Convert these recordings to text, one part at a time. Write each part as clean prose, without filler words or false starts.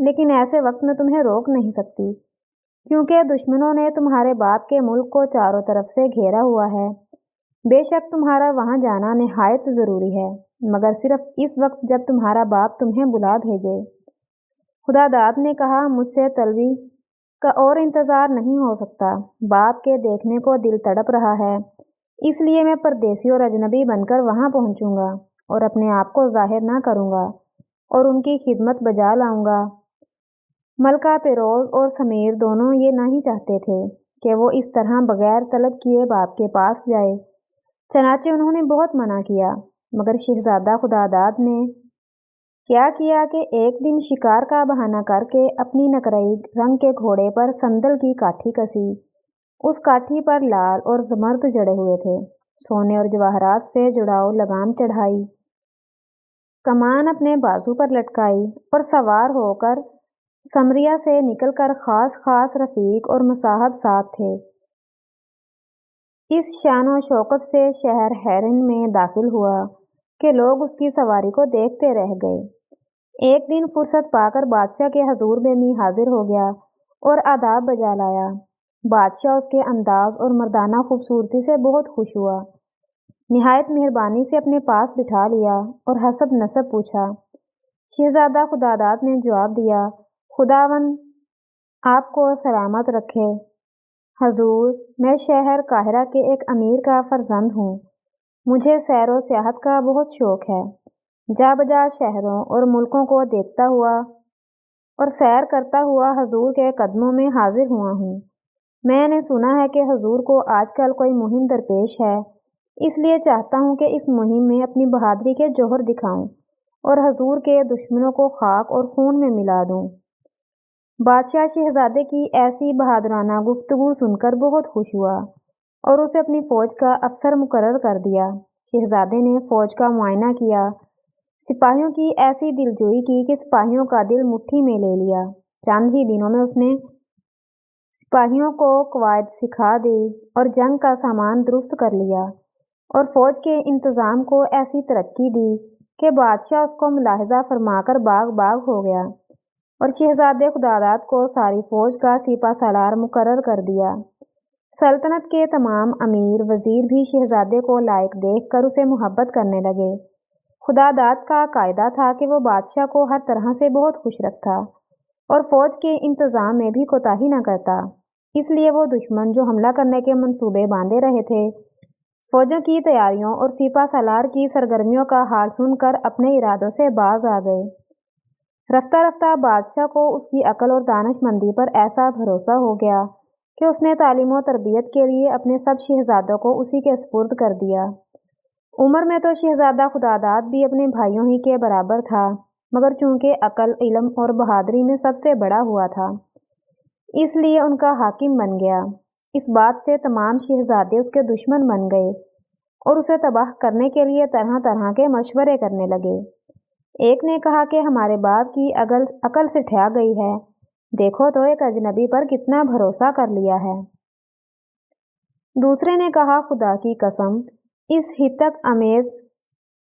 لیکن ایسے وقت میں تمہیں روک نہیں سکتی، کیونکہ دشمنوں نے تمہارے باپ کے ملک کو چاروں طرف سے گھیرا ہوا ہے۔ بے شک تمہارا وہاں جانا نہایت ضروری ہے، مگر صرف اس وقت جب تمہارا باپ تمہیں بلا بھیجے۔ خدا داد نے کہا، مجھ سے طلبی کا اور انتظار نہیں ہو سکتا۔ باپ کے دیکھنے کو دل تڑپ رہا ہے، اس لیے میں پردیسی اور اجنبی بن کر وہاں پہنچوں گا اور اپنے آپ کو ظاہر نہ کروں گا اور ان کی خدمت بجا لاؤں گا۔ ملکہ پیروز اور سمیر دونوں یہ نہیں چاہتے تھے کہ وہ اس طرح بغیر طلب کیے باپ کے پاس جائے، چنانچہ انہوں نے بہت منع کیا، مگر شہزادہ خداداد نے کیا کیا کہ ایک دن شکار کا بہانہ کر کے اپنی نقرئی رنگ کے گھوڑے پر سندل کی کاٹھی کسی۔ اس کاٹھی پر لال اور زمرد جڑے ہوئے تھے، سونے اور جواہرات سے جڑاؤ لگام چڑھائی، کمان اپنے بازو پر لٹکائی اور سوار ہو کر سمریا سے نکل کر خاص رفیق اور مصاحب ساتھ تھے۔ اس شان و شوکت سے شہر حرین میں داخل ہوا کہ لوگ اس کی سواری کو دیکھتے رہ گئے۔ ایک دن فرصت پا کر بادشاہ کے حضور بے حاضر ہو گیا اور آداب بجا لایا۔ بادشاہ اس کے انداز اور مردانہ خوبصورتی سے بہت خوش ہوا، نہایت مہربانی سے اپنے پاس بٹھا لیا اور حسب نسب پوچھا۔ شہزادہ خداداد نے جواب دیا، خداوند آپ کو سلامت رکھے حضور، میں شہر قاہرہ کے ایک امیر کا فرزند ہوں۔ مجھے سیر و سیاحت کا بہت شوق ہے، جا بجا شہروں اور ملکوں کو دیکھتا ہوا اور سیر کرتا ہوا حضور کے قدموں میں حاضر ہوا ہوں۔ میں نے سنا ہے کہ حضور کو آج کل کوئی مہم درپیش ہے، اس لیے چاہتا ہوں کہ اس مہم میں اپنی بہادری کے جوہر دکھاؤں اور حضور کے دشمنوں کو خاک اور خون میں ملا دوں۔ بادشاہ شہزادے کی ایسی بہادرانہ گفتگو سن کر بہت خوش ہوا اور اسے اپنی فوج کا افسر مقرر کر دیا۔ شہزادے نے فوج کا معائنہ کیا، سپاہیوں کی ایسی دلجوئی کی کہ سپاہیوں کا دل مٹھی میں لے لیا۔ چند ہی دنوں میں اس نے سپاہیوں کو قواعد سکھا دی اور جنگ کا سامان درست کر لیا اور فوج کے انتظام کو ایسی ترقی دی کہ بادشاہ اس کو ملاحظہ فرما کر باغ باغ ہو گیا اور شہزادے خداداد کو ساری فوج کا سپہ سالار مقرر کر دیا۔ سلطنت کے تمام امیر وزیر بھی شہزادے کو لائق دیکھ کر اسے محبت کرنے لگے۔ خداداد کا قاعدہ تھا کہ وہ بادشاہ کو ہر طرح سے بہت خوش رکھتا اور فوج کے انتظام میں بھی کوتاہی نہ کرتا، اس لیے وہ دشمن جو حملہ کرنے کے منصوبے باندھے رہے تھے، فوجوں کی تیاریوں اور سپہ سالار کی سرگرمیوں کا حال سن کر اپنے ارادوں سے باز آ گئے۔ رفتہ رفتہ بادشاہ کو اس کی عقل اور دانش مندی پر ایسا بھروسہ ہو گیا کہ اس نے تعلیم و تربیت کے لیے اپنے سب شہزادوں کو اسی کے سپرد کر دیا۔ عمر میں تو شہزادہ خداداد بھی اپنے بھائیوں ہی کے برابر تھا، مگر چونکہ عقل، علم اور بہادری میں سب سے بڑا ہوا تھا، اس لیے ان کا حاکم بن گیا۔ اس بات سے تمام شہزادے اس کے دشمن بن گئے اور اسے تباہ کرنے کے لیے طرح طرح کے مشورے کرنے لگے۔ ایک نے کہا کہ ہمارے باپ کی عقل سٹھیا گئی ہے، دیکھو تو ایک اجنبی پر کتنا بھروسہ کر لیا ہے۔ دوسرے نے کہا، خدا کی قسم، اس ہتک امیز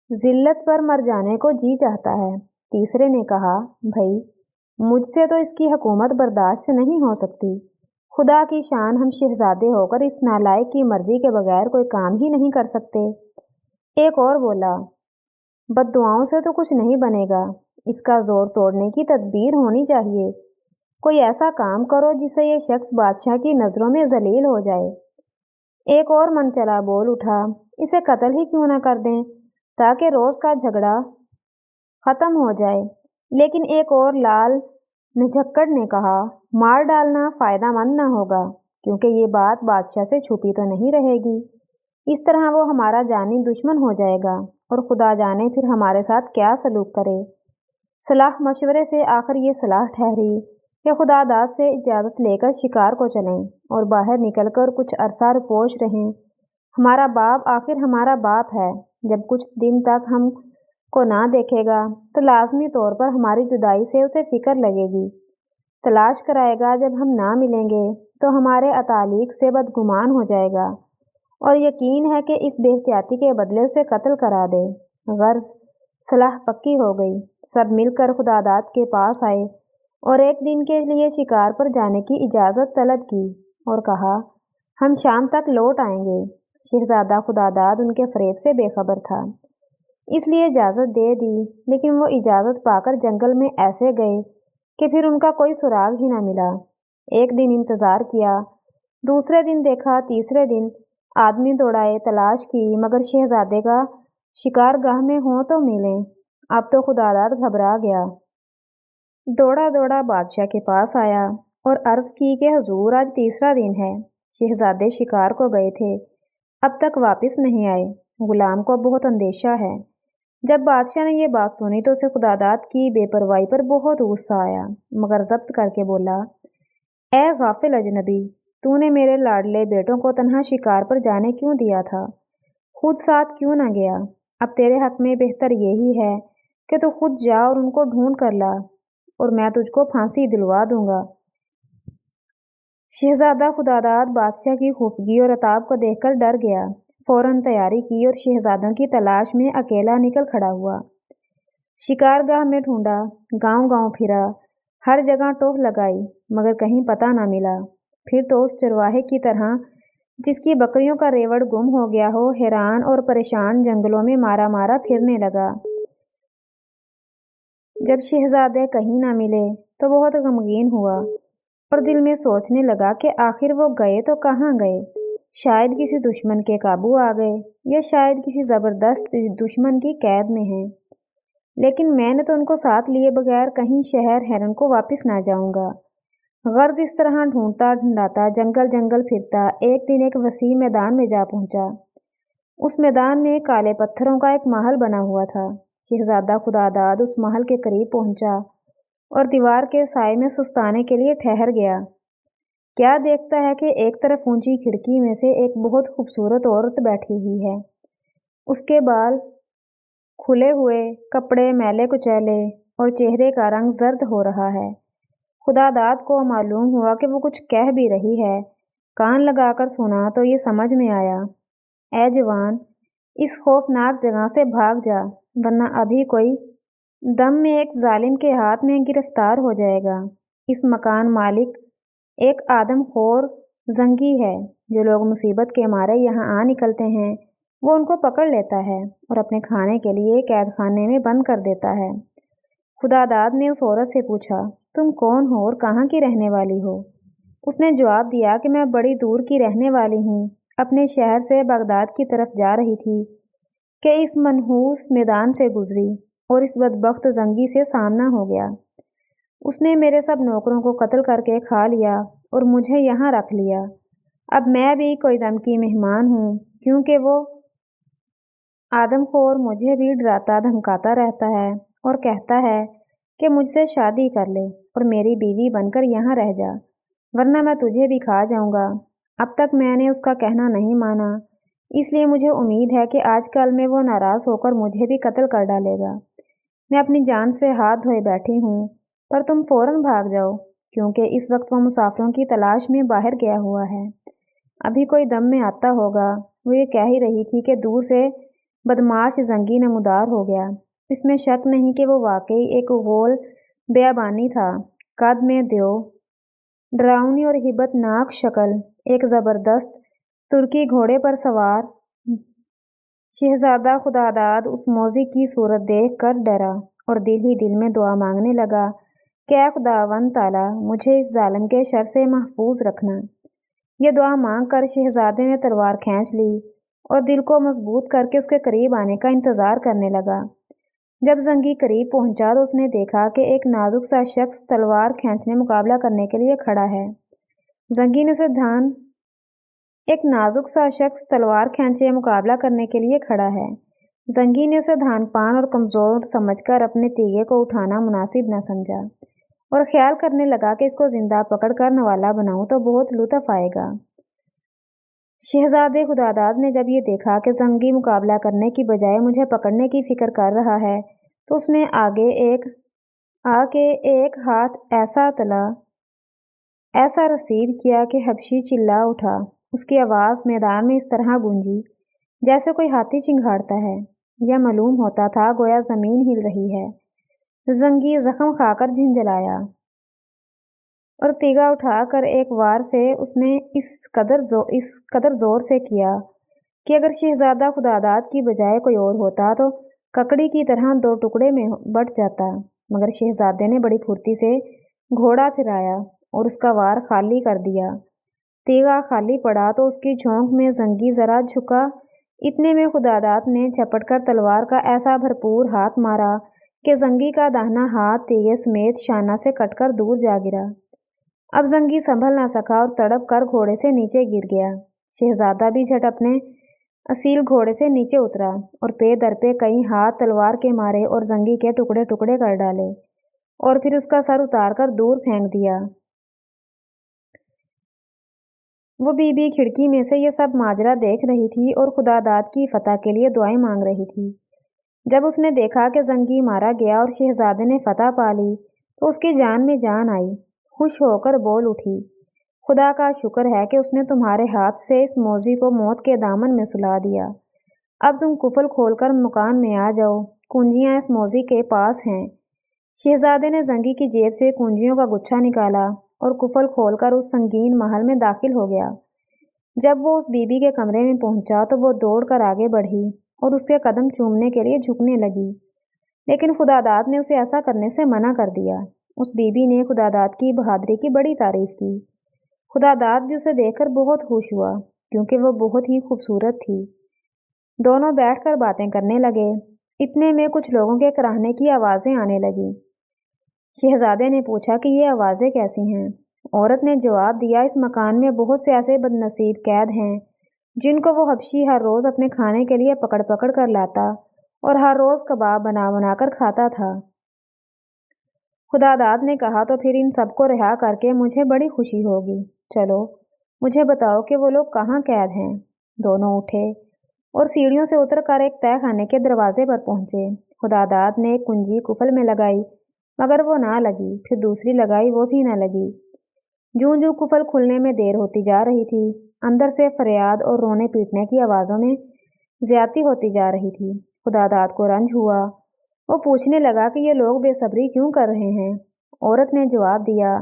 ذلت پر مر جانے کو جی چاہتا ہے۔ تیسرے نے کہا، بھائی، مجھ سے تو اس کی حکومت برداشت نہیں ہو سکتی، خدا کی شان ہم شہزادے ہو کر اس نالائق کی مرضی کے بغیر کوئی کام ہی نہیں کر سکتے۔ ایک اور بولا، بد دعاؤں سے تو کچھ نہیں بنے گا، اس کا زور توڑنے کی تدبیر ہونی چاہیے، کوئی ایسا کام کرو جس سے یہ شخص بادشاہ کی نظروں میں ذلیل ہو جائے۔ ایک اور من چلا بول اٹھا، اسے قتل ہی کیوں نہ کر دیں تاکہ روز کا جھگڑا ختم ہو جائے۔ لیکن ایک اور لال نجھکڑ نے کہا، مار ڈالنا فائدہ مند نہ ہوگا، کیونکہ یہ بات بادشاہ سے چھپی تو نہیں رہے گی، اس طرح وہ ہمارا جانی دشمن ہو جائے گا اور خدا جانے پھر ہمارے ساتھ کیا سلوک کرے۔ صلاح مشورے سے آخر یہ صلاح ٹھہری کہ خداداد سے اجازت لے کر شکار کو چلیں اور باہر نکل کر کچھ عرصہ روپوش رہیں۔ ہمارا باپ آخر ہمارا باپ ہے، جب کچھ دن تک ہم کو نہ دیکھے گا تو لازمی طور پر ہماری جدائی سے اسے فکر لگے گی، تلاش کرائے گا، جب ہم نہ ملیں گے تو ہمارے اتعلیق سے بدگمان ہو جائے گا اور یقین ہے کہ اس بے احتیاطی کے بدلے اسے قتل کرا دے۔ غرض صلاح پکی ہو گئی، سب مل کر خداداد کے پاس آئے اور ایک دن کے لیے شکار پر جانے کی اجازت طلب کی اور کہا ہم شام تک لوٹ آئیں گے۔ شہزادہ خداداد ان کے فریب سے بے خبر تھا، اس لیے اجازت دے دی، لیکن وہ اجازت پا کر جنگل میں ایسے گئے کہ پھر ان کا کوئی سراغ ہی نہ ملا۔ ایک دن انتظار کیا، دوسرے دن دیکھا، تیسرے دن آدمی دوڑائے، تلاش کی، مگر شہزادے کا شکار گاہ میں ہوں تو ملیں۔ اب تو خداداد گھبرا گیا، دوڑا دوڑا بادشاہ کے پاس آیا اور عرض کی کہ حضور آج تیسرا دن ہے، شہزادے شکار کو گئے تھے، اب تک واپس نہیں آئے، غلام کو بہت اندیشہ ہے۔ جب بادشاہ نے یہ بات سنی تو اسے خداداد کی بے پرواہی پر بہت غصہ آیا، مگر ضبط کر کے بولا، اے غافل اجنبی، تو نے میرے لاڈلے بیٹوں کو تنہا شکار پر جانے کیوں دیا تھا؟ خود ساتھ کیوں نہ گیا؟ اب تیرے حق میں بہتر یہی ہے کہ تو خود جا اور ان کو ڈھونڈ کر لا، اور میں تجھ کو پھانسی دلوا دوں گا۔ شہزادہ خداداد بادشاہ کی خفگی اور عتاب کو دیکھ کر ڈر گیا، فوراً تیاری کی اور شہزادوں کی تلاش میں اکیلا نکل کھڑا ہوا۔ شکار گاہ میں ڈھونڈا، گاؤں گاؤں پھرا، ہر جگہ ٹوہ لگائی، مگر کہیں پتہ نہ ملا۔ پھر تو اس چرواہے کی طرح جس کی بکریوں کا ریوڑ گم ہو گیا ہو، حیران اور پریشان جنگلوں میں مارا مارا پھرنے لگا۔ جب شہزادے کہیں نہ ملے تو بہت غمگین ہوا اور دل میں سوچنے لگا کہ آخر وہ گئے تو کہاں گئے؟ شاید کسی دشمن کے قابو آ گئے، یا شاید کسی زبردست دشمن کی قید میں ہیں۔ لیکن میں نے تو ان کو ساتھ لیے بغیر کہیں شہر ہیرن کو واپس نہ جاؤں گا۔ غرض اس طرح ڈھونڈتا ڈھونڈاتا جنگل جنگل پھرتا ایک دن ایک وسیع میدان میں جا پہنچا۔ اس میدان میں کالے پتھروں کا ایک محل بنا ہوا تھا۔ شہزادہ خداداد اس محل کے قریب پہنچا اور دیوار کے سائے میں سستانے کے لیے ٹھہر گیا۔ کیا دیکھتا ہے کہ ایک طرف اونچی کھڑکی میں سے ایک بہت خوبصورت عورت بیٹھی ہوئی ہے۔ اس کے بال کھلے ہوئے، کپڑے میلے کچیلے اور چہرے کا رنگ زرد ہو رہا ہے۔ خداداد کو معلوم ہوا کہ وہ کچھ کہہ بھی رہی ہے۔ کان لگا کر سنا تو یہ سمجھ میں آیا، اے جوان، اس خوفناک جگہ سے بھاگ جا، ورنہ ابھی کوئی دم میں ایک ظالم کے ہاتھ میں گرفتار ہو جائے گا۔ اس مکان مالک ایک آدم خور زنگی ہے، جو لوگ مصیبت کے مارے یہاں آ نکلتے ہیں وہ ان کو پکڑ لیتا ہے اور اپنے کھانے کے لیے قید خانے میں بند کر دیتا ہے۔ خداداد نے اس عورت سے پوچھا، تم کون ہو اور کہاں کی رہنے والی ہو؟ اس نے جواب دیا کہ میں بڑی دور کی رہنے والی ہوں، اپنے شہر سے بغداد کی طرف جا رہی تھی کہ اس منحوس میدان سے گزری اور اس بدبخت زنگی سے سامنا ہو گیا۔ اس نے میرے سب نوکروں کو قتل کر کے کھا لیا اور مجھے یہاں رکھ لیا۔ اب میں بھی کوئی دم کی مہمان ہوں، کیونکہ وہ آدم خور مجھے بھی ڈراتا دھمکاتا رہتا ہے اور کہتا ہے کہ مجھ سے شادی کر لے اور میری بیوی بن کر یہاں رہ جا، ورنہ میں تجھے بھی کھا جاؤں گا۔ اب تک میں نے اس کا کہنا نہیں مانا، اس لیے مجھے امید ہے کہ آج کل میں وہ ناراض ہو کر مجھے بھی قتل کر ڈالے گا۔ میں اپنی جان سے ہاتھ دھوئے بیٹھی ہوں، پر تم فوراً بھاگ جاؤ، کیونکہ اس وقت وہ مسافروں کی تلاش میں باہر گیا ہوا ہے۔ ابھی کوئی دم میں آتا ہوگا۔ وہ یہ کہہ ہی رہی تھی کہ دور سے بدمعاش زنگی نمودار ہو گیا۔ اس میں شک نہیں کہ وہ واقعی ایک غول بیابانی تھا، قد میں دیو، ڈراؤنی اور ہیبت ناک شکل، ایک زبردست ترکی گھوڑے پر سوار۔ شہزادہ خداداد اس موذی کی صورت دیکھ کر ڈرا اور دل ہی دل میں دعا مانگنے لگا کہ اے خداوند تعالیٰ، مجھے اس ظالم کے شر سے محفوظ رکھنا۔ یہ دعا مانگ کر شہزادے نے تلوار کھینچ لی اور دل کو مضبوط کر کے اس کے قریب آنے کا انتظار کرنے لگا۔ جب زنگی قریب پہنچا تو اس نے دیکھا کہ ایک نازک سا شخص تلوار کھینچنے مقابلہ کرنے کے لیے کھڑا ہے۔ زنگی نے اسے ایک نازک سا شخص تلوار کھینچے مقابلہ کرنے کے لیے کھڑا ہے۔ زنگی نے اسے دھان پان اور کمزور سمجھ کر اپنے تیغے کو اٹھانا مناسب نہ سمجھا اور خیال کرنے لگا کہ اس کو زندہ پکڑ کر نوالا بناؤں تو بہت لطف آئے گا۔ شہزادے خداداد نے جب یہ دیکھا کہ زنگی مقابلہ کرنے کی بجائے مجھے پکڑنے کی فکر کر رہا ہے تو اس نے آگے آ کے ایک ہاتھ ایسا رسید کیا کہ حبشی چلا اٹھا۔ اس کی آواز میدان میں اس طرح گونجی جیسے کوئی ہاتھی چنگھاڑتا ہے۔ یہ معلوم ہوتا تھا گویا زمین ہل رہی ہے۔ زنگی زخم کھا کر جھنجھلایا، اور تیغا اٹھا کر ایک وار سے اس نے اس قدر زور سے کیا کہ اگر شہزادہ خداداد کی بجائے کوئی اور ہوتا تو ککڑی کی طرح دو ٹکڑے میں بٹ جاتا، مگر شہزادے نے بڑی پھرتی سے گھوڑا پھرایا اور اس کا وار خالی کر دیا۔ تیغا خالی پڑا تو اس کی جھونک میں زنگی ذرا جھکا، اتنے میں خداداد نے چپٹ کر تلوار کا ایسا بھرپور ہاتھ مارا کہ زنگی کا داہنا ہاتھ تیغے سمیت شانہ سے کٹ کر دور جا گرا۔ اب زنگی سنبھل نہ سکا اور تڑپ کر گھوڑے سے نیچے گر گیا۔ شہزادہ بھی جھٹ اپنے اصیل گھوڑے سے نیچے اترا اور پے در پہ کئی ہاتھ تلوار کے مارے اور زنگی کے ٹکڑے ٹکڑے کر ڈالے اور پھر اس کا سر اتار کر دور پھینک دیا۔ وہ بی بی کھڑکی میں سے یہ سب ماجرا دیکھ رہی تھی اور خداداد کی فتح کے لیے دعائیں مانگ رہی تھی۔ جب اس نے دیکھا کہ زنگی مارا گیا اور شہزادے نے فتح پا لی تو اس کی جان میں جان آئی، خوش ہو کر بول اٹھی، خدا کا شکر ہے کہ اس نے تمہارے ہاتھ سے اس موذی کو موت کے دامن میں سلا دیا۔ اب تم قفل کھول کر مکان میں آ جاؤ، کنجیاں اس موذی کے پاس ہیں۔ شہزادے نے زنگی کی جیب سے کنجیوں کا گچھا نکالا اور قفل کھول کر اس سنگین محل میں داخل ہو گیا۔ جب وہ اس بی بی کے کمرے میں پہنچا تو وہ دوڑ کر آگے بڑھی اور اس کے قدم چومنے کے لیے جھکنے لگی، لیکن خداداد نے اسے ایسا کرنے سے منع کر دیا۔ اس بی بی نے خداداد کی بہادری کی بڑی تعریف کی۔ خداداد بھی اسے دیکھ کر بہت خوش ہوا کیونکہ وہ بہت ہی خوبصورت تھی۔ دونوں بیٹھ کر باتیں کرنے لگے، اتنے میں کچھ لوگوں کے کراہنے کی آوازیں آنے لگیں۔ شہزادے نے پوچھا کہ یہ آوازیں کیسی ہیں؟ عورت نے جواب دیا، اس مکان میں بہت سے ایسے بد نصیب قید ہیں جن کو وہ حبشی ہر روز اپنے کھانے کے لیے پکڑ پکڑ کر لاتا اور ہر روز کباب بنا بنا کر کھاتا تھا۔ خداداد نے کہا، تو پھر ان سب کو رہا کر کے مجھے بڑی خوشی ہوگی۔ چلو مجھے بتاؤ کہ وہ لوگ کہاں قید ہیں؟ دونوں اٹھے اور سیڑھیوں سے اتر کر ایک تہہ خانے کے دروازے پر پہنچے۔ خداداد نے ایک کنجی قفل میں لگائی مگر وہ نہ لگی، پھر دوسری لگائی، وہ بھی نہ لگی۔ جوں جوں قفل کھلنے میں دیر ہوتی جا رہی تھی، اندر سے فریاد اور رونے پیٹنے کی آوازوں میں زیادتی ہوتی جا رہی تھی۔ خداداد کو رنج ہوا، وہ پوچھنے لگا کہ یہ لوگ بے صبری کیوں کر رہے ہیں؟ عورت نے جواب دیا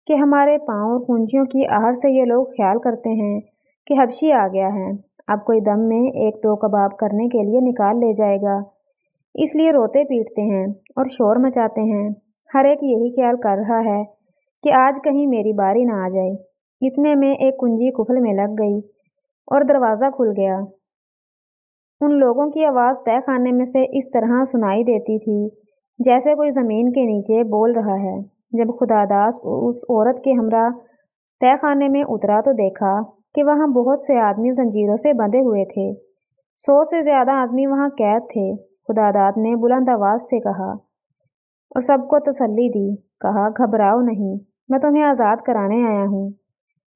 کہ ہمارے پاؤں اور کنجیوں کی آہٹ سے یہ لوگ خیال کرتے ہیں کہ حبشی آ گیا ہے، اب کوئی دم میں ایک دو کباب کرنے کے لیے نکال لے جائے گا، اس لیے روتے پیٹتے ہیں اور شور مچاتے ہیں۔ ہر ایک یہی خیال کر رہا ہے کہ آج کہیں میری باری نہ آ جائے۔ اتنے میں ایک کنجی قفل میں لگ گئی اور دروازہ کھل گیا۔ ان لوگوں کی آواز تہہ خانے میں سے اس طرح سنائی دیتی تھی جیسے کوئی زمین کے نیچے بول رہا ہے۔ جب خداداد اس عورت کے ہمراہ تہہ خانے میں اترا تو دیکھا کہ وہاں بہت سے آدمی زنجیروں سے بندھے ہوئے تھے، 100 سے زیادہ آدمی وہاں قید تھے۔ خداداد نے بلند آواز سے کہا اور سب کو تسلی دی، کہا، گھبراؤ نہیں، میں تمہیں آزاد کرانے آیا ہوں۔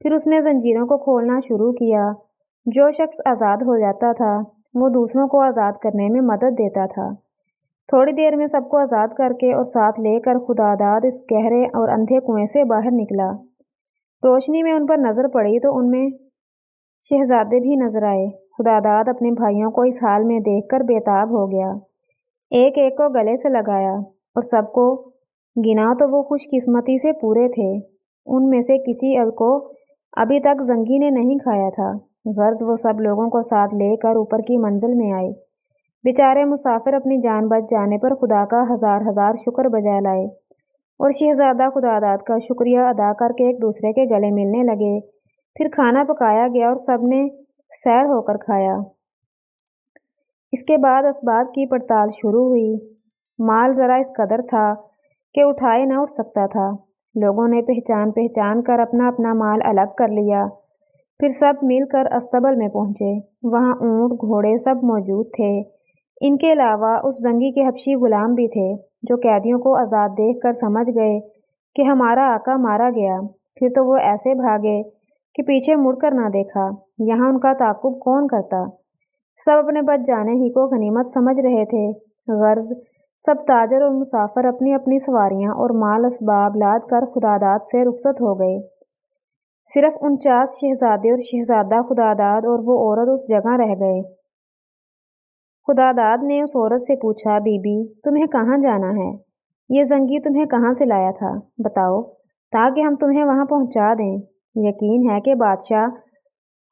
پھر اس نے زنجیروں کو کھولنا شروع کیا۔ جو شخص آزاد ہو جاتا تھا وہ دوسروں کو آزاد کرنے میں مدد دیتا تھا۔ تھوڑی دیر میں سب کو آزاد کر کے اور ساتھ لے کر خداداد اس گہرے اور اندھے کنویں سے باہر نکلا۔ روشنی میں ان پر نظر پڑی تو ان میں شہزادے بھی نظر آئے۔ خداداد اپنے بھائیوں کو اس حال میں دیکھ کر بے تاب ہو گیا، ایک ایک کو گلے سے لگایا اور سب کو گنا تو وہ خوش قسمتی سے پورے تھے۔ ان میں سے کسی کو ابھی تک زنگی نے نہیں کھایا تھا، غرض وہ سب لوگوں کو ساتھ لے کر اوپر کی منزل میں آئے۔ بیچارے مسافر اپنی جان بچ جانے پر خدا کا ہزار ہزار شکر بجا لائے اور شہزادہ خداداد کا شکریہ ادا کر کے ایک دوسرے کے گلے ملنے لگے۔ پھر کھانا پکایا گیا اور سب نے سیر ہو کر کھایا۔ اس کے بعد اسباب کی پڑتال شروع ہوئی۔ مال ذرا اس قدر تھا کہ اٹھائے نہ اٹھ سکتا تھا۔ لوگوں نے پہچان کر اپنا اپنا مال الگ کر لیا۔ پھر سب مل کر استبل میں پہنچے۔ وہاں اونٹ گھوڑے سب موجود تھے۔ ان کے علاوہ اس زنگی کے حبشی غلام بھی تھے جو قیدیوں کو آزاد دیکھ کر سمجھ گئے کہ ہمارا آقا مارا گیا۔ پھر تو وہ ایسے بھاگے کہ پیچھے مڑ کر نہ دیکھا۔ یہاں ان کا تعاقب کون کرتا؟ سب اپنے بچ جانے ہی کو غنیمت سمجھ رہے تھے، غرض سب تاجر اور مسافر اپنی اپنی سواریاں اور مال اسباب لاد کر خداداد سے رخصت ہو گئے۔ صرف 49 شہزادے اور شہزادہ خداداد اور وہ عورت اس جگہ رہ گئے۔ خداداد نے اس عورت سے پوچھا، بی بی تمہیں کہاں جانا ہے؟ یہ زنگی تمہیں کہاں سے لایا تھا؟ بتاؤ۔ تاکہ ہم تمہیں وہاں پہنچا دیں۔ یقین ہے کہ بادشاہ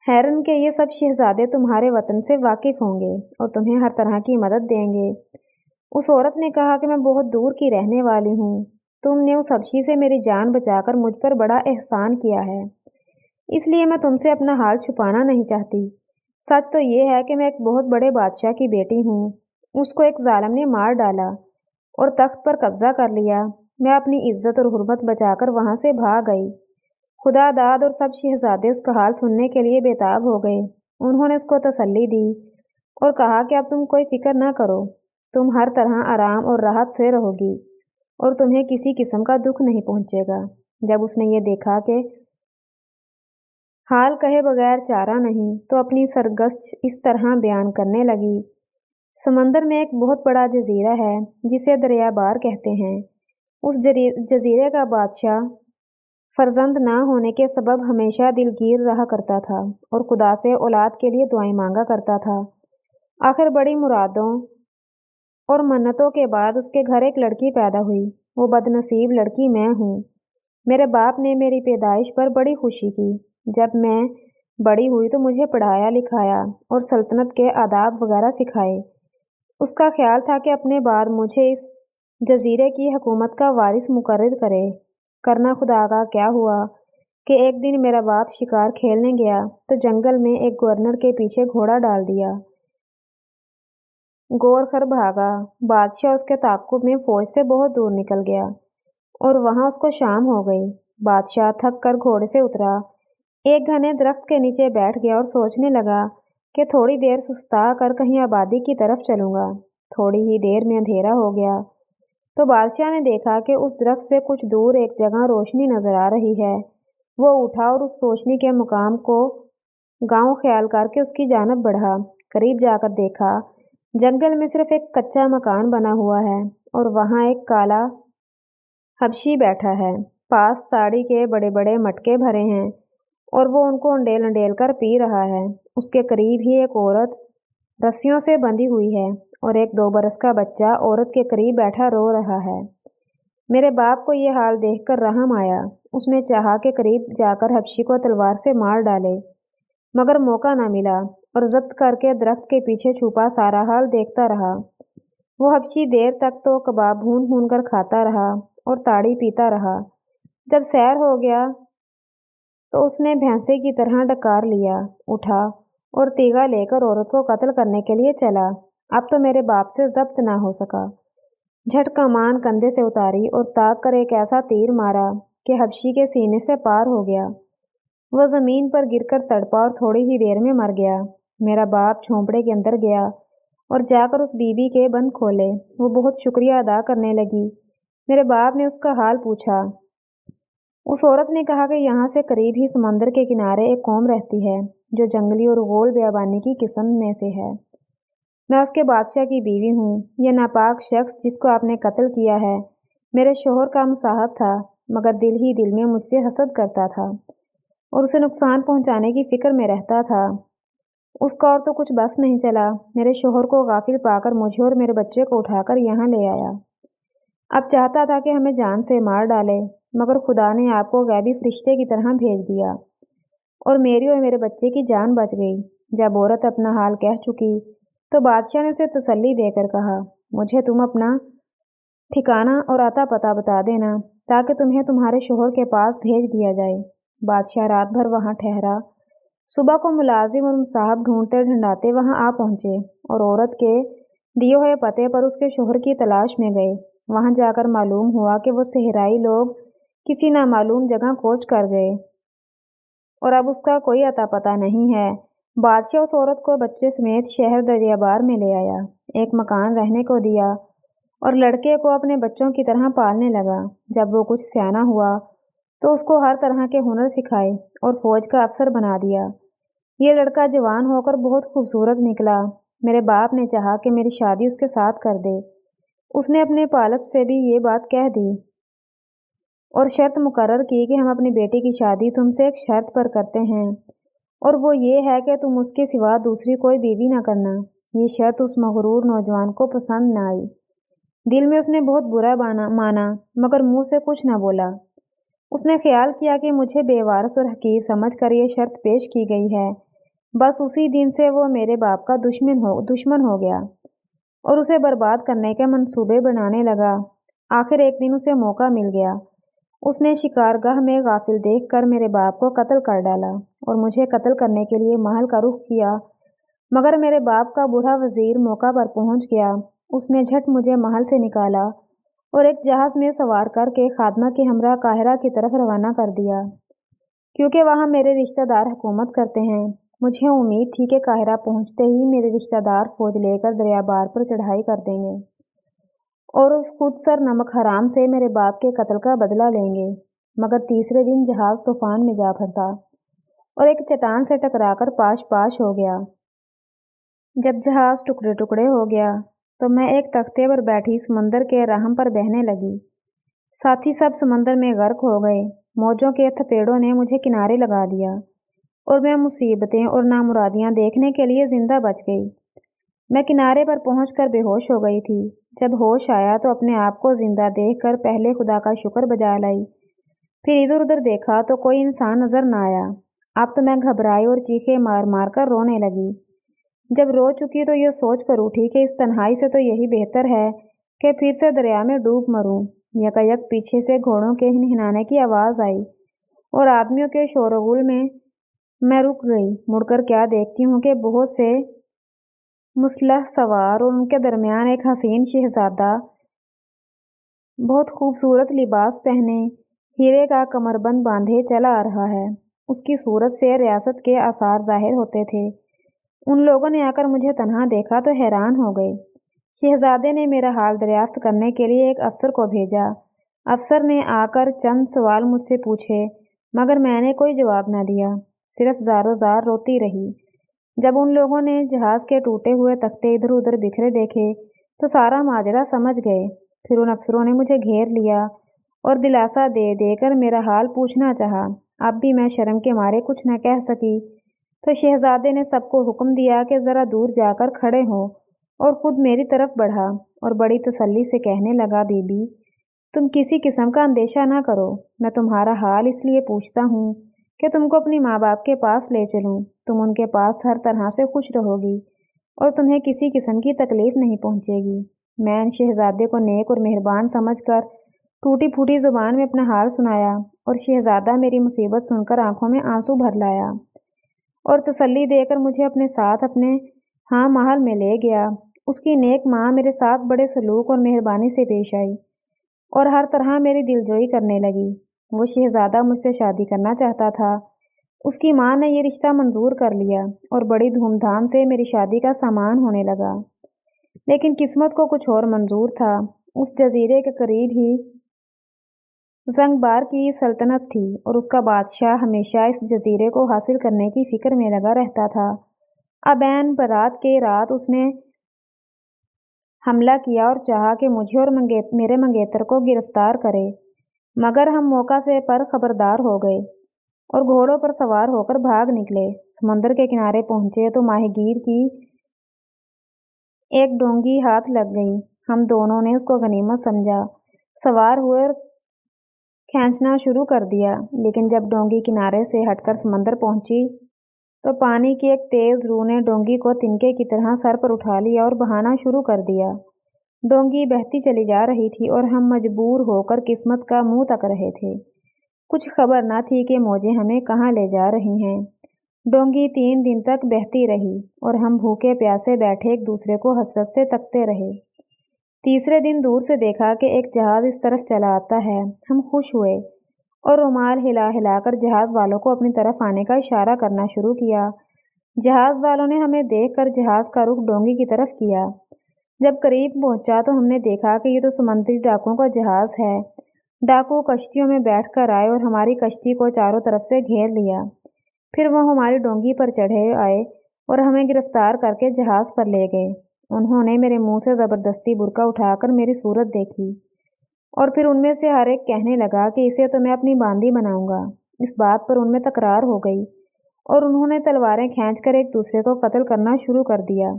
حیرن کے یہ سب شہزادے تمہارے وطن سے واقف ہوں گے اور تمہیں ہر طرح کی مدد دیں گے۔ اس عورت نے کہا کہ میں بہت دور کی رہنے والی ہوں۔ تم نے اس حبشی سے میری جان بچا کر مجھ پر بڑا احسان کیا ہے، اس لیے میں تم سے اپنا حال چھپانا نہیں چاہتی۔ سچ تو یہ ہے کہ میں ایک بہت بڑے بادشاہ کی بیٹی ہوں۔ اس کو ایک ظالم نے مار ڈالا اور تخت پر قبضہ کر لیا۔ میں اپنی عزت اور حرمت بچا کر وہاں سے بھاگ گئی۔ خدا داد اور سب شہزادے اس کا حال سننے کے لیے بےتاب ہو گئے۔ انہوں نے اس کو تسلی دی اور کہا کہ اب تم کوئی فکر نہ کرو، تم ہر طرح آرام اور راحت سے رہو گی اور تمہیں کسی قسم کا دکھ نہیں پہنچے گا۔ جب اس نے یہ دیکھا کہ حال کہے بغیر چارہ نہیں تو اپنی سرگشت اس طرح بیان کرنے لگی۔ سمندر میں ایک بہت بڑا جزیرہ ہے جسے دریا بار کہتے ہیں۔ اس جزیرے کا بادشاہ فرزند نہ ہونے کے سبب ہمیشہ دلگیر رہا کرتا تھا اور خدا سے اولاد کے لیے دعائیں مانگا کرتا تھا۔ آخر بڑی مرادوں اور منتوں کے بعد اس کے گھر ایک لڑکی پیدا ہوئی۔ وہ بد نصیب لڑکی میں ہوں۔ میرے باپ نے میری پیدائش پر بڑی خوشی کی۔ جب میں بڑی ہوئی تو مجھے پڑھایا لکھایا اور سلطنت کے آداب وغیرہ سکھائے۔ اس کا خیال تھا کہ اپنے بعد مجھے اس جزیرے کی حکومت کا وارث مقرر کرے۔ کرنا خدا کا کیا ہوا کہ ایک دن میرا باپ شکار کھیلنے گیا تو جنگل میں ایک گورنر کے پیچھے گھوڑا ڈال دیا۔ گورخر بھاگا۔ بادشاہ اس کے تعاقب میں فوج سے بہت دور نکل گیا اور وہاں اس کو شام ہو گئی۔ بادشاہ تھک کر گھوڑے سے اترا، ایک گھنے درخت کے نیچے بیٹھ گیا اور سوچنے لگا کہ تھوڑی دیر سستا کر کہیں آبادی کی طرف چلوں گا۔ تھوڑی ہی دیر میں اندھیرا ہو گیا تو بادشاہ نے دیکھا کہ اس درخت سے کچھ دور ایک جگہ روشنی نظر آ رہی ہے۔ وہ اٹھا اور اس روشنی کے مقام کو گاؤں خیال کر کے اس کی جانب بڑھا۔ قریب جا کر دیکھا جنگل میں صرف ایک کچا مکان بنا ہوا ہے اور وہاں ایک کالا حبشی بیٹھا ہے۔ پاس تاڑی کے بڑے بڑے مٹکے بھرے ہیں اور وہ ان کو انڈیل انڈیل کر پی رہا ہے۔ اس کے قریب ہی ایک عورت رسیوں سے بندھی ہوئی ہے اور ایک 2 برس کا بچہ عورت کے قریب بیٹھا رو رہا ہے۔ میرے باپ کو یہ حال دیکھ کر رحم آیا۔ اس نے چاہا کہ قریب جا کر حبشی کو تلوار سے مار ڈالے، مگر موقع نہ ملا اور ضبط کر کے درخت کے پیچھے چھپا سارا حال دیکھتا رہا۔ وہ حبشی دیر تک تو کباب بھون بھون کر کھاتا رہا اور تاڑی پیتا رہا۔ جب سیر ہو گیا تو اس نے بھینسے کی طرح ڈکار لیا، اٹھا اور تیغا لے کر عورت کو قتل کرنے کے لیے چلا۔ اب تو میرے باپ سے ضبط نہ ہو سکا۔ جھٹ کمان کندھے سے اتاری اور تاک کر ایک ایسا تیر مارا کہ حبشی کے سینے سے پار ہو گیا۔ وہ زمین پر گر کر تڑپا اور تھوڑی ہی دیر میں مر گیا۔ میرا باپ جھونپڑے کے اندر گیا اور جا کر اس بی بی کے بند کھولے۔ وہ بہت شکریہ ادا کرنے لگی۔ میرے باپ نے اس کا حال پوچھا۔ اس عورت نے کہا کہ یہاں سے قریب ہی سمندر کے کنارے ایک قوم رہتی ہے جو جنگلی اور غول بیابانی کی قسم میں سے ہے۔ میں اس کے بادشاہ کی بیوی ہوں۔ یہ ناپاک شخص جس کو آپ نے قتل کیا ہے میرے شوہر کا مصاحب تھا، مگر دل ہی دل میں مجھ سے حسد کرتا تھا اور اسے نقصان پہنچانے کی فکر میں رہتا تھا۔ اس کا اور تو کچھ بس نہیں چلا، میرے شوہر کو غافل پا کر مجھے اور میرے بچے کو اٹھا کر یہاں لے آیا۔ اب چاہتا تھا کہ ہمیں جان سے مار ڈالے، مگر خدا نے آپ کو غیبی فرشتے کی طرح بھیج دیا اور میری اور میرے بچے کی جان بچ گئی۔ جب عورت اپنا حال کہہ چکی تو بادشاہ نے اسے تسلی دے کر کہا، مجھے تم اپنا ٹھکانہ اور آتا پتہ بتا دینا تاکہ تمہیں تمہارے شوہر کے پاس بھیج دیا جائے۔ بادشاہ رات بھر وہاں ٹھہرا۔ صبح کو ملازم اور مصاحب ڈھونڈتے ڈھونڈاتے وہاں آ پہنچے اور عورت کے دیے ہوئے پتے پر اس کے شوہر کی تلاش میں گئے۔ وہاں جا کر معلوم ہوا کہ وہ صحرائی لوگ کسی نامعلوم جگہ کوچ کر گئے اور اب اس کا کوئی اتا پتہ نہیں ہے۔ بادشاہ اس عورت کو بچے سمیت شہر دریابار میں لے آیا، ایک مکان رہنے کو دیا اور لڑکے کو اپنے بچوں کی طرح پالنے لگا۔ جب وہ کچھ سیانا ہوا تو اس کو ہر طرح کے ہنر سکھائے اور فوج کا افسر بنا دیا۔ یہ لڑکا جوان ہو کر بہت خوبصورت نکلا۔ میرے باپ نے چاہا کہ میری شادی اس کے ساتھ کر دے۔ اس نے اپنے پالک سے بھی یہ بات کہہ دی اور شرط مقرر کی کہ ہم اپنی بیٹی کی شادی تم سے ایک شرط پر کرتے ہیں اور وہ یہ ہے کہ تم اس کے سوا دوسری کوئی بیوی نہ کرنا۔ یہ شرط اس مغرور نوجوان کو پسند نہ آئی۔ دل میں اس نے بہت برا مانا مگر منہ سے کچھ نہ بولا۔ اس نے خیال کیا کہ مجھے بیوارث اور حقیر سمجھ کر یہ شرط پیش کی گئی ہے۔ بس اسی دن سے وہ میرے باپ کا دشمن ہو گیا اور اسے برباد کرنے کے منصوبے بنانے لگا۔ آخر ایک دن اسے موقع مل گیا۔ اس نے شکارگاہ میں غافل دیکھ کر میرے باپ کو قتل کر ڈالا اور مجھے قتل کرنے کے لیے محل کا رخ کیا، مگر میرے باپ کا برا وزیر موقع پر پہنچ گیا۔ اس نے جھٹ مجھے محل سے نکالا اور ایک جہاز میں سوار کر کے خادمہ کے ہمراہ قاہرہ کی طرف روانہ کر دیا، کیونکہ وہاں میرے رشتہ دار حکومت کرتے ہیں۔ مجھے امید تھی کہ قاہرہ پہنچتے ہی میرے رشتہ دار فوج لے کر دریا بار پر چڑھائی کر دیں گے اور اس خود سر نمک حرام سے میرے باپ کے قتل کا بدلہ لیں گے، مگر تیسرے دن جہاز طوفان میں جا پھنسا اور ایک چٹان سے ٹکرا کر پاش ہو گیا۔ جب جہاز ٹکڑے ٹکڑے ہو گیا تو میں ایک تختے پر بیٹھی سمندر کے رحم پر بہنے لگی۔ ساتھی سب سمندر میں غرق ہو گئے۔ موجوں کے تھپیڑوں نے مجھے کنارے لگا دیا اور میں مصیبتیں اور نامرادیاں دیکھنے کے لیے زندہ بچ گئی۔ میں کنارے پر پہنچ کر بے ہوش ہو گئی تھی۔ جب ہوش آیا تو اپنے آپ کو زندہ دیکھ کر پہلے خدا کا شکر بجا لائی، پھر ادھر ادھر دیکھا تو کوئی انسان نظر نہ آیا۔ اب تو میں گھبرائی اور چیخے مار مار کر رونے لگی۔ جب رو چکی تو یہ سوچ کر اٹھی کہ اس تنہائی سے تو یہی بہتر ہے کہ پھر سے دریا میں ڈوب مروں۔ یکایک پیچھے سے گھوڑوں کے ہنہنانے کی آواز آئی اور آدمیوں کے شور و غل میں رک گئی۔ مڑ کر کیا دیکھتی ہوں کہ بہت سے مسلح سوار اور ان کے درمیان ایک حسین شہزادہ بہت خوبصورت لباس پہنے، ہیرے کا کمربند باندھے چلا آ رہا ہے۔ اس کی صورت سے ریاست کے آثار ظاہر ہوتے تھے۔ ان لوگوں نے آ کر مجھے تنہا دیکھا تو حیران ہو گئے۔ شہزادے نے میرا حال دریافت کرنے کے لیے ایک افسر کو بھیجا۔ افسر نے آ کر چند سوال مجھ سے پوچھے، مگر میں نے کوئی جواب نہ دیا، صرف زاروں زار روتی رہی۔ جب ان لوگوں نے جہاز کے ٹوٹے ہوئے تختے ادھر ادھر بکھرے دیکھے تو سارا ماجرا سمجھ گئے۔ پھر ان افسروں نے مجھے گھیر لیا اور دلاسا دے دے کر میرا حال پوچھنا چاہا۔ اب بھی میں شرم کے مارے کچھ نہ کہہ سکی تو شہزادے نے سب کو حکم دیا کہ ذرا دور جا کر کھڑے ہوں اور خود میری طرف بڑھا اور بڑی تسلی سے کہنے لگا، بی بی تم کسی قسم کا اندیشہ نہ کرو، میں تمہارا حال اس لیے پوچھتا ہوں کہ تم کو اپنی ماں باپ کے پاس لے چلوں۔ تم ان کے پاس ہر طرح سے خوش رہو گی اور تمہیں کسی قسم کی تکلیف نہیں پہنچے گی۔ میں ان شہزادے کو نیک اور مہربان سمجھ کر ٹوٹی پھوٹی زبان میں اپنا حال سنایا اور شہزادہ میری مصیبت سن کر آنکھوں میں آنسو بھر لایا اور تسلی دے کر مجھے اپنے ساتھ اپنے ہاں محل میں لے گیا۔ اس کی نیک ماں میرے ساتھ بڑے سلوک اور مہربانی سے پیش آئی اور ہر طرح میری دلجوئی کرنے لگی۔ وہ شہزادہ مجھ سے شادی کرنا چاہتا تھا۔ اس کی ماں نے یہ رشتہ منظور کر لیا اور بڑی دھوم دھام سے میری شادی کا سامان ہونے لگا۔ لیکن قسمت کو کچھ اور منظور تھا۔ اس جزیرے کے قریب ہی زنگبار کی سلطنت تھی اور اس کا بادشاہ ہمیشہ اس جزیرے کو حاصل کرنے کی فکر میں لگا رہتا تھا۔ اب عین برات کے رات اس نے حملہ کیا اور چاہا کہ مجھے اور میرے منگیتر کو گرفتار کرے، مگر ہم موقع سے پر خبردار ہو گئے اور گھوڑوں پر سوار ہو کر بھاگ نکلے۔ سمندر کے کنارے پہنچے تو ماہی گیر کی ایک ڈونگی ہاتھ لگ گئی۔ ہم دونوں نے اس کو غنیمت سمجھا، سوار ہوئے اور کھینچنا شروع کر دیا، لیکن جب ڈونگی کنارے سے ہٹ کر سمندر پہنچی تو پانی کی ایک تیز روح نے ڈونگی کو تنکے کی طرح سر پر اٹھا لیا اور بہانا شروع کر دیا۔ ڈونگی بہتی چلی جا رہی تھی اور ہم مجبور ہو کر قسمت کا منہ تک رہے تھے۔ کچھ خبر نہ تھی کہ موجیں ہمیں کہاں لے جا رہی ہیں۔ ڈونگی 3 دن تک بہتی رہی اور ہم بھوکے پیاسے بیٹھے ایک دوسرے کو حسرت سے تکتے رہے۔ تیسرے دن دور سے دیکھا کہ ایک جہاز اس طرف چلا آتا ہے۔ ہم خوش ہوئے اور رومال ہلا ہلا کر جہاز والوں کو اپنی طرف آنے کا اشارہ کرنا شروع کیا۔ جہاز والوں نے ہمیں دیکھ کر جہاز کا رخ ڈونگی کی طرف کیا۔ جب قریب پہنچا تو ہم نے دیکھا کہ یہ تو سمندری ڈاکوؤں کا جہاز ہے۔ ڈاکو کشتیوں میں بیٹھ کر آئے اور ہماری کشتی کو چاروں طرف سے گھیر لیا۔ پھر وہ ہماری ڈونگی پر چڑھے آئے اور ہمیں گرفتار کر کے جہاز پر لے گئے۔ انہوں نے میرے منہ سے زبردستی برقع اٹھا کر میری صورت دیکھی اور پھر ان میں سے ہر ایک کہنے لگا کہ اسے تو میں اپنی باندی بناؤں گا۔ اس بات پر ان میں تکرار ہو گئی اور انہوں نے تلواریں کھینچ کر ایک دوسرے کو قتل کرنا شروع کر دیا۔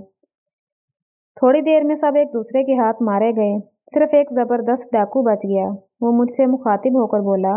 تھوڑی دیر میں سب ایک دوسرے کے ہاتھ مارے گئے، صرف ایک زبردست ڈاکو بچ گیا۔ وہ مجھ سے مخاطب ہو کر بولا،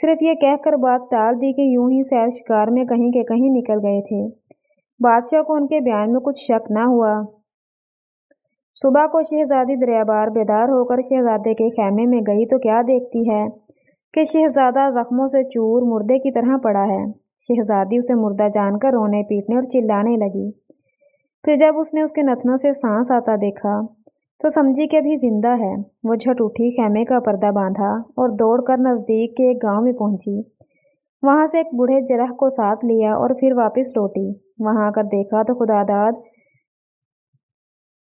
صرف یہ کہہ کر بات ٹال دی کہ یوں ہی سیر شکار میں کہیں کے کہیں نکل گئے تھے۔ بادشاہ کو ان کے بیان میں کچھ شک نہ ہوا۔ صبح کو شہزادی دریابار بیدار ہو کر شہزادے کے خیمے میں گئی تو کیا دیکھتی ہے کہ شہزادہ زخموں سے چور مردے کی طرح پڑا ہے۔ شہزادی اسے مردہ جان کر رونے پیٹنے اور چلانے لگی۔ پھر جب اس نے اس کے نتنوں سے سانس آتا دیکھا تو سمجھی کہ ابھی زندہ ہے۔ وہ جھٹ اٹھی، خیمے کا پردہ باندھا اور دوڑ کر نزدیک کے ایک گاؤں میں پہنچی۔ وہاں سے ایک بوڑھے جرح کو ساتھ لیا اور پھر واپس لوٹی۔ وہاں آ کر دیکھا تو خداداد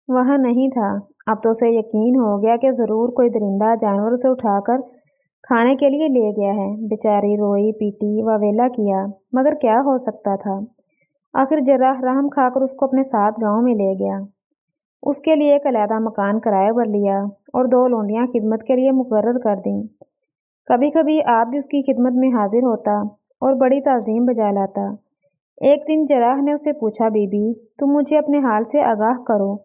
وہاں نہیں تھا۔ اب تو اسے یقین ہو گیا کہ ضرور کوئی درندہ جانور اسے اٹھا کر کھانے کے لیے لے گیا ہے۔ بیچاری روئی پیٹی واویلا کیا، مگر کیا ہو سکتا تھا؟ آخر جرح رحم کھا کر اس کو اپنے ساتھ گاؤں میں لے گیا۔ اس کے لیے ایک علیحدہ مکان کرائے پر لیا اور 2 لونڈیاں خدمت کے لیے مقرر کر دیں۔ کبھی کبھی آپ بھی اس کی خدمت میں حاضر ہوتا اور بڑی تعظیم بجا لاتا۔ ایک دن جرح نے اسے پوچھا، بی بی تم مجھے اپنے حال سے آگاہ کرو،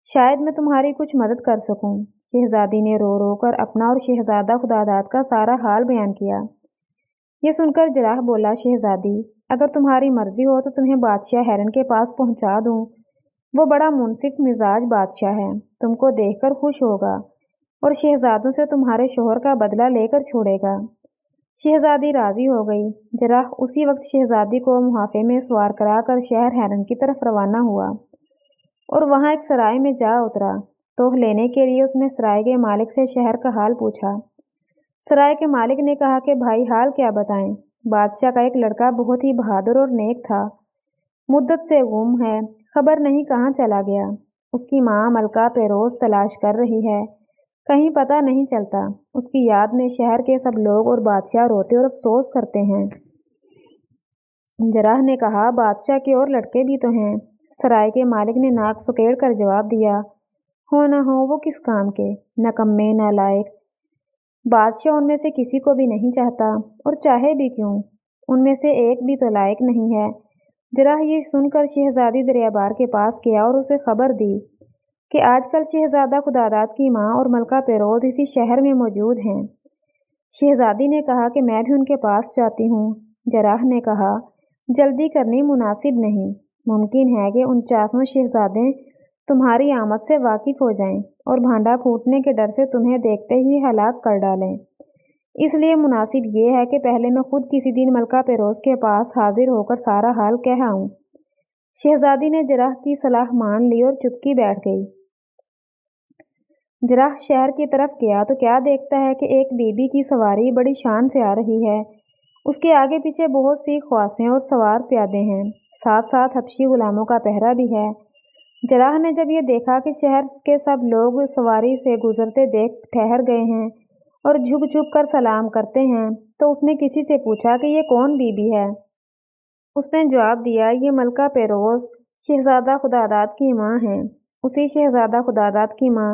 شاید میں تمہاری کچھ مدد کر سکوں۔ شہزادی نے رو رو کر اپنا اور شہزادہ خداداد کا سارا حال بیان کیا۔ یہ سن کر جرح بولا، شہزادی اگر تمہاری مرضی ہو تو تمہیں بادشاہ ہیرن کے پاس پہنچا دوں۔ وہ بڑا منصف مزاج بادشاہ ہے، تم کو دیکھ کر خوش ہوگا اور شہزادوں سے تمہارے شوہر کا بدلہ لے کر چھوڑے گا۔ شہزادی راضی ہو گئی۔ جرح اسی وقت شہزادی کو محافے میں سوار کرا کر شہر ہیرن کی طرف روانہ ہوا اور وہاں ایک سرائے میں جا اترا۔ توہ لینے کے لیے اس نے سرائے کے مالک سے شہر کا حال پوچھا۔ سرائے کے مالک نے کہا کہ بھائی حال کیا بتائیں، بادشاہ کا ایک لڑکا بہت ہی بہادر اور نیک تھا، مدت سے گم ہے، خبر نہیں کہاں چلا گیا۔ اس کی ماں ملکہ پیروز تلاش کر رہی ہے، کہیں پتہ نہیں چلتا۔ اس کی یاد میں شہر کے سب لوگ اور بادشاہ روتے اور افسوس کرتے ہیں۔ جرح نے کہا، بادشاہ کے اور لڑکے بھی تو ہیں۔ سرائے کے مالک نے ناک سکیڑ کر جواب دیا، ہو نہ ہو وہ کس کام کے، نکمے نالائق۔ بادشاہ ان میں سے کسی کو بھی نہیں چاہتا، اور چاہے بھی کیوں، ان میں سے ایک بھی تو لائق نہیں ہے۔ جرح یہ سن کر شہزادی دریابار کے پاس گیا اور اسے خبر دی کہ آج کل شہزادہ خداداد کی ماں اور ملکہ پیروز اسی شہر میں موجود ہیں۔ شہزادی نے کہا کہ میں بھی ان کے پاس جاتی ہوں۔ جرح نے کہا، جلدی کرنی مناسب نہیں، ممکن ہے کہ 49 شہزادے تمہاری آمد سے واقف ہو جائیں اور بھانڈا پھوٹنے کے ڈر سے تمہیں دیکھتے ہی ہلاک کر ڈالیں۔ اس لیے مناسب یہ ہے کہ پہلے میں خود کسی دن ملکہ پیروز کے پاس حاضر ہو کر سارا حال کہہ آؤں۔ شہزادی نے جرح کی صلاح مان لی اور چپکی بیٹھ گئی۔ جرح شہر کی طرف گیا تو کیا دیکھتا ہے کہ ایک بی بی کی سواری بڑی شان سے آ رہی ہے۔ اس کے آگے پیچھے بہت سی خواصیں اور سوار پیادے ہیں، ساتھ ساتھ حبشی غلاموں کا پہرا بھی ہے۔ جرح نے جب یہ دیکھا کہ شہر کے سب لوگ سواری سے گزرتے دیکھ ٹھہر گئے ہیں اور جھک جھک کر سلام کرتے ہیں تو اس نے کسی سے پوچھا کہ یہ کون بی بی ہے؟ اس نے جواب دیا، یہ ملکہ پیروز شہزادہ خداداد کی ماں ہیں، اسی شہزادہ خداداد کی ماں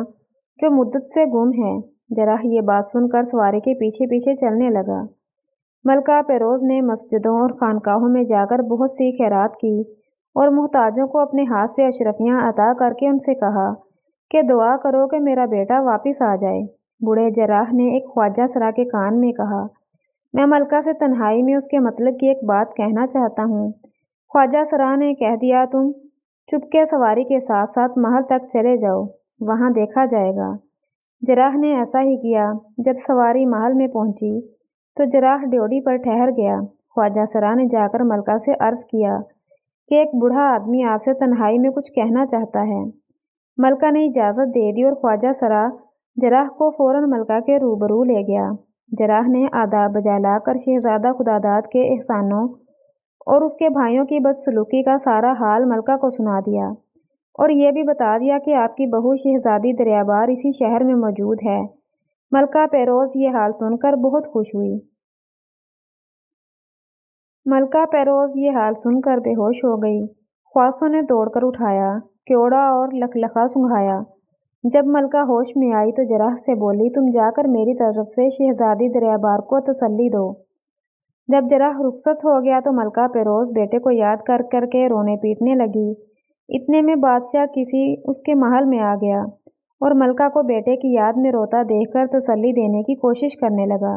جو مدت سے گم ہے۔ جرح یہ بات سن کر سواری کے پیچھے پیچھے چلنے لگا۔ ملکہ پیروز نے مسجدوں اور خانقاہوں میں جا کر بہت سی خیرات کی اور محتاجوں کو اپنے ہاتھ سے اشرفیاں عطا کر کے ان سے کہا کہ دعا کرو کہ میرا بیٹا واپس آ جائے۔ بوڑھے جرح نے ایک خواجہ سرا کے کان میں کہا، میں ملکہ سے تنہائی میں اس کے مطلب کی ایک بات کہنا چاہتا ہوں۔ خواجہ سرا نے کہہ دیا، تم چپکے سواری کے ساتھ ساتھ محل تک چلے جاؤ، وہاں دیکھا جائے گا۔ جرح نے ایسا ہی کیا۔ جب سواری محل میں پہنچی تو جرح ڈیوڑی پر ٹھہر گیا۔ خواجہ سرا نے جا کر ملکہ سے عرض کیا کہ ایک بوڑھا آدمی آپ سے تنہائی میں کچھ کہنا چاہتا ہے۔ ملکہ نے اجازت دے دی اور خواجہ سرا جرح کو فوراً ملکہ کے روبرو لے گیا۔ جرح نے آداب بجا لا کر شہزادہ خداداد کے احسانوں اور اس کے بھائیوں کی بدسلوکی کا سارا حال ملکہ کو سنا دیا اور یہ بھی بتا دیا کہ آپ کی بہو شہزادی دریابار اسی شہر میں موجود ہے۔ ملکہ پیروز یہ حال سن کر بہت خوش ہوئی۔ ملکہ پیروز یہ حال سن کر بے ہوش ہو گئی۔ خواصوں نے توڑ کر اٹھایا، کیوڑا اور لکھلخا سنگھایا۔ جب ملکہ ہوش میں آئی تو جرح سے بولی، تم جا کر میری طرف سے شہزادی دریابار کو تسلی دو۔ جب جرح رخصت ہو گیا تو ملکہ پیروز بیٹے کو یاد کر کر کے رونے پیٹنے لگی۔ اتنے میں بادشاہ کسی اس کے محل میں آ گیا اور ملکہ کو بیٹے کی یاد میں روتا دیکھ کر تسلی دینے کی کوشش کرنے لگا۔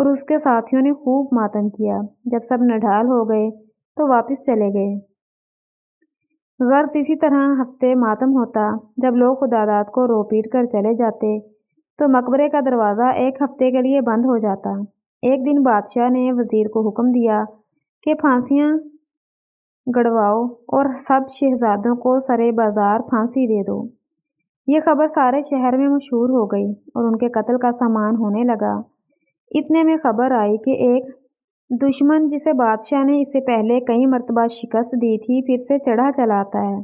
اور اس کے ساتھیوں نے خوب ماتم کیا۔ جب سب نڈھال ہو گئے تو واپس چلے گئے۔ غرض اسی طرح ہفتے ماتم ہوتا۔ جب لوگ خداداد کو رو پیٹ کر چلے جاتے تو مقبرے کا دروازہ ایک ہفتے کے لیے بند ہو جاتا۔ ایک دن بادشاہ نے وزیر کو حکم دیا کہ پھانسیاں گڑواؤ اور سب شہزادوں کو سرے بازار پھانسی دے دو۔ یہ خبر سارے شہر میں مشہور ہو گئی اور ان کے قتل کا سامان ہونے لگا۔ اتنے میں خبر آئی کہ ایک دشمن جسے بادشاہ نے اس سے پہلے کئی مرتبہ شکست دی تھی پھر سے چڑھا چلا آتا ہے۔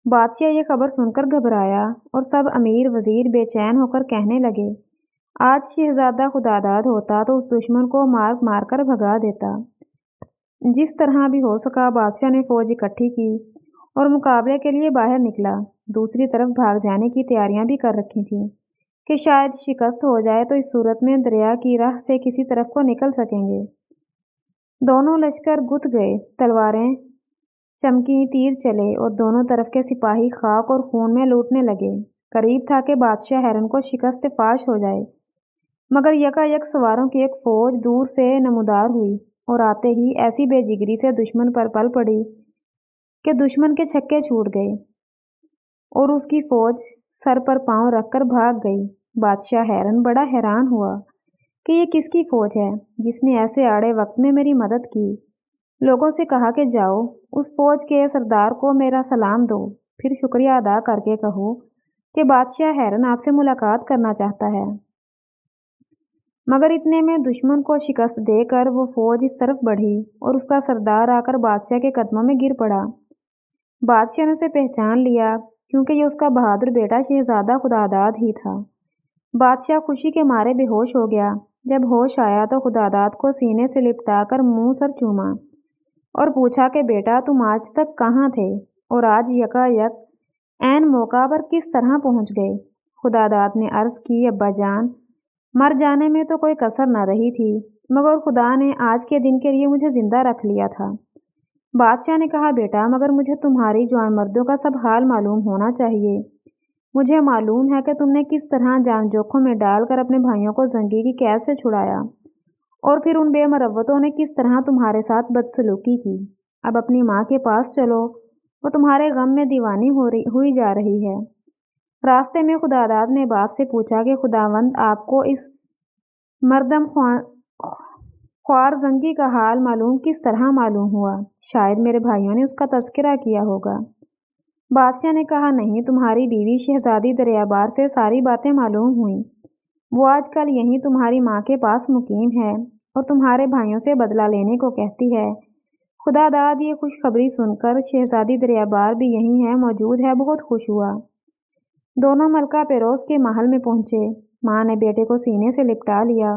بادشاہ یہ خبر سن کر گھبرایا اور سب امیر وزیر بے چین ہو کر کہنے لگے، آج شہزادہ خداداد ہوتا تو اس دشمن کو مار مار کر بھگا دیتا۔ جس طرح بھی ہو سکا بادشاہ نے فوج اکٹھی کی اور مقابلے کے لیے باہر نکلا۔ دوسری طرف بھاگ جانے کی تیاریاں بھی کر رکھی تھیں کہ شاید شکست ہو جائے تو اس صورت میں دریا کی راہ سے کسی طرف کو نکل سکیں گے۔ دونوں لشکر گت گئے، تلواریں چمکی، تیر چلے اور دونوں طرف کے سپاہی خاک اور خون میں لوٹنے لگے۔ قریب تھا کہ بادشاہ ہیرن کو شکست فاش ہو جائے، مگر یکایک سواروں کی ایک فوج دور سے نمودار ہوئی اور آتے ہی ایسی بے جگری سے دشمن پر پل پڑی کہ دشمن کے چھکے چھوٹ گئے اور اس کی فوج سر پر پاؤں رکھ کر بھاگ گئی۔ بادشاہ ہیرن بڑا حیران ہوا کہ یہ کس کی فوج ہے جس نے ایسے آڑے وقت میں میری مدد کی۔ لوگوں سے کہا کہ جاؤ اس فوج کے سردار کو میرا سلام دو، پھر شکریہ ادا کر کے کہو کہ بادشاہ ہیرن آپ سے ملاقات کرنا چاہتا ہے۔ مگر اتنے میں دشمن کو شکست دے کر وہ فوج اس طرف بڑھی اور اس کا سردار آ کر بادشاہ کے قدموں میں گر پڑا۔ بادشاہ نے اسے پہچان لیا کیونکہ یہ اس کا بہادر بیٹا شہزادہ خداداد ہی تھا۔ بادشاہ خوشی کے مارے بے ہوش ہو گیا۔ جب ہوش آیا تو خداداد کو سینے سے لپٹا کر منہ سر چوما اور پوچھا کہ بیٹا تم آج تک کہاں تھے اور آج یکایک عین موقع پر کس طرح پہنچ گئے؟ خداداد نے عرض کی، ابا جان، مر جانے میں تو کوئی کسر نہ رہی تھی، مگر خدا نے آج کے دن کے لیے مجھے زندہ رکھ لیا تھا۔ بادشاہ نے کہا، بیٹا مگر مجھے تمہاری جوان مردوں کا سب حال معلوم ہونا چاہیے۔ مجھے معلوم ہے کہ تم نے کس طرح جان جوکھوں میں ڈال کر اپنے بھائیوں کو زنگی کی قید سے چھڑایا اور پھر ان بے مروتوں نے کس طرح تمہارے ساتھ بدسلوکی کی۔ اب اپنی ماں کے پاس چلو، وہ تمہارے غم میں دیوانی ہوئی جا رہی ہے۔ راستے میں خداداد نے باپ سے پوچھا کہ خداوند آپ کو اس مردم خوار زنگی کا حال معلوم کس طرح معلوم ہوا؟ شاید میرے بھائیوں نے اس کا تذکرہ کیا ہوگا۔ بادشاہ نے کہا، نہیں، تمہاری بیوی شہزادی دریابار سے ساری باتیں معلوم ہوئیں۔ وہ آج کل یہیں تمہاری ماں کے پاس مقیم ہے اور تمہارے بھائیوں سے بدلہ لینے کو کہتی ہے۔ خداداد یہ خوشخبری سن کر شہزادی دریابار بھی یہیں ہے، موجود ہے، بہت خوش ہوا۔ دونوں ملکہ پیروز کے محل میں پہنچے۔ ماں نے بیٹے کو سینے سے لپٹا لیا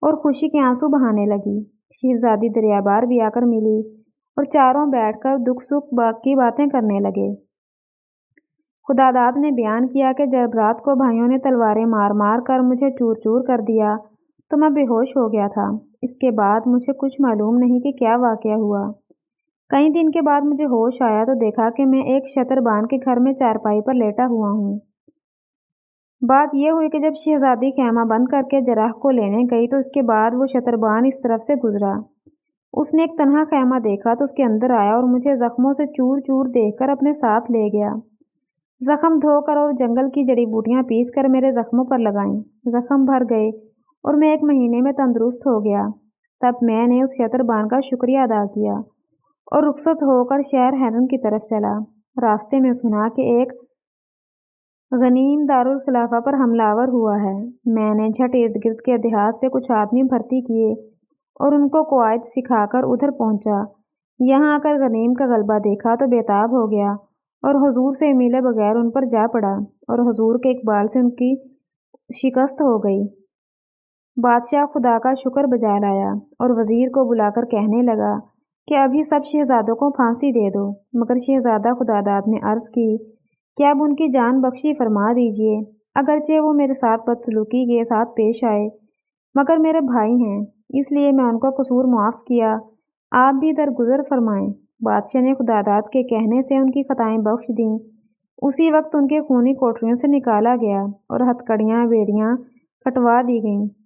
اور خوشی کے آنسو بہانے لگی۔ شہزادی دریابار بھی آ کر ملی اور چاروں بیٹھ کر دکھ سکھ کی باتیں کرنے لگے۔ خداداد نے بیان کیا کہ جب رات کو بھائیوں نے تلواریں مار مار کر مجھے چور چور کر دیا تو میں بے ہوش ہو گیا تھا۔ اس کے بعد مجھے کچھ معلوم نہیں کہ کیا واقعہ ہوا۔ کئی دن کے بعد مجھے ہوش آیا تو دیکھا کہ میں ایک شتربان کے گھر میں چارپائی پر لیٹا ہوا ہوں۔ بات یہ ہوئی کہ جب شہزادی خیمہ بند کر کے جرح کو لینے گئی تو اس کے بعد وہ شتربان اس طرف سے گزرا۔ اس نے ایک تنہا خیمہ دیکھا تو اس کے اندر آیا اور مجھے زخموں سے چور چور دیکھ کر اپنے ساتھ لے گیا۔ زخم دھو کر اور جنگل کی جڑی بوٹیاں پیس کر میرے زخموں پر لگائیں۔ زخم بھر گئے اور میں 1 مہینے میں تندرست ہو گیا۔ تب میں نے اس شتربان کا شکریہ ادا کیا اور رخصت ہو کر شہر ہیرن کی طرف چلا۔ راستے میں سنا کہ ایک غنیم دارالخلافہ پر حملہ آور ہوا ہے۔ میں نے جھٹ ارد گرد کے دیہات سے کچھ آدمی بھرتی کیے اور ان کو قواعد سکھا کر ادھر پہنچا۔ یہاں آ کر غنیم کا غلبہ دیکھا تو بےتاب ہو گیا اور حضور سے ملے بغیر ان پر جا پڑا اور حضور کے اقبال سے ان کی شکست ہو گئی۔ بادشاہ خدا کا شکر بجا لایا اور وزیر کو بلا کر کہنے لگا کہ ابھی سب شہزادوں کو پھانسی دے دو، مگر شہزادہ خداداد نے عرض کی کہ اب ان کی جان بخشی فرما دیجیے، اگرچہ وہ میرے ساتھ بدسلوکی کے ساتھ پیش آئے، مگر میرے بھائی ہیں، اس لیے میں ان کو قصور معاف کیا، آپ بھی درگزر فرمائیں۔ بادشاہ نے خداداد کے کہنے سے ان کی خطائیں بخش دیں۔ اسی وقت ان کے خونی کوٹریوں سے نکالا گیا اور ہتھ کڑیاں بیڑیاں کٹوا دی گئیں۔